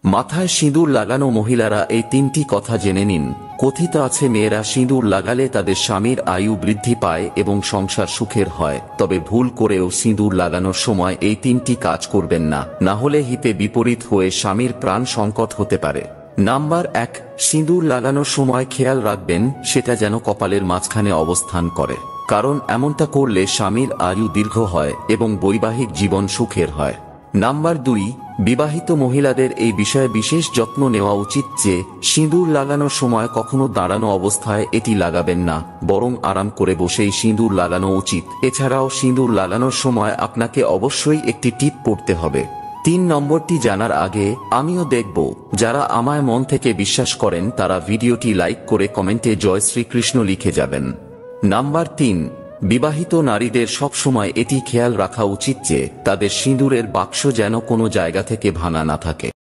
মাথায় সিঁদুর লাগানো মহিলারা এই তিনটি কথা জেনে নিন। কথিত আছে মেয়েরা সিঁদুর লাগালে তাদের স্বামীর আয়ু বৃদ্ধি পায় এবং সংসার সুখের হয়। তবে ভুল করেও সিঁদুর লাগানোর সময় এই তিনটি কাজ করবেন না, না হলে হিতে বিপরীত হয়ে স্বামীর প্রাণ সংকট হতে পারে। নাম্বার 1, সিঁদুর লাগানোর সময় খেয়াল রাখবেন সেটা যেন কপালের মাঝখানে অবস্থান করে, কারণ এমনটা করলে স্বামীর আয়ু দীর্ঘ হয় এবং বৈবাহিক জীবন সুখের হয়। নাম্বার 2, বিবাহিত মহিলাদের এই বিষয়ে বিশেষ যত্ন নেওয়া উচিত যে সিঁদুর লাগানোর সময় কখনো দাঁড়ানো অবস্থায় এটি লাগাবেন না, বরং আরাম করে বসেই সিঁদুর লাগানো উচিত। এছাড়াও সিঁদুর লাগানোর সময় আপনাকে অবশ্যই একটি টিপ পড়তে হবে। 3 নম্বরটি জানার আগে আমিও দেখব যারা আমায় মন থেকে বিশ্বাস করেন তারা ভিডিওটি লাইক করে কমেন্টে জয় শ্রীকৃষ্ণ লিখে যাবেন। নাম্বার 3, বিবাহিত নারীদের সবসময় এটি খেয়াল রাখা উচিত যে তাদের সিঁদুরের বাক্স যেন কোনো জায়গা থেকে ভাঙা না থাকে।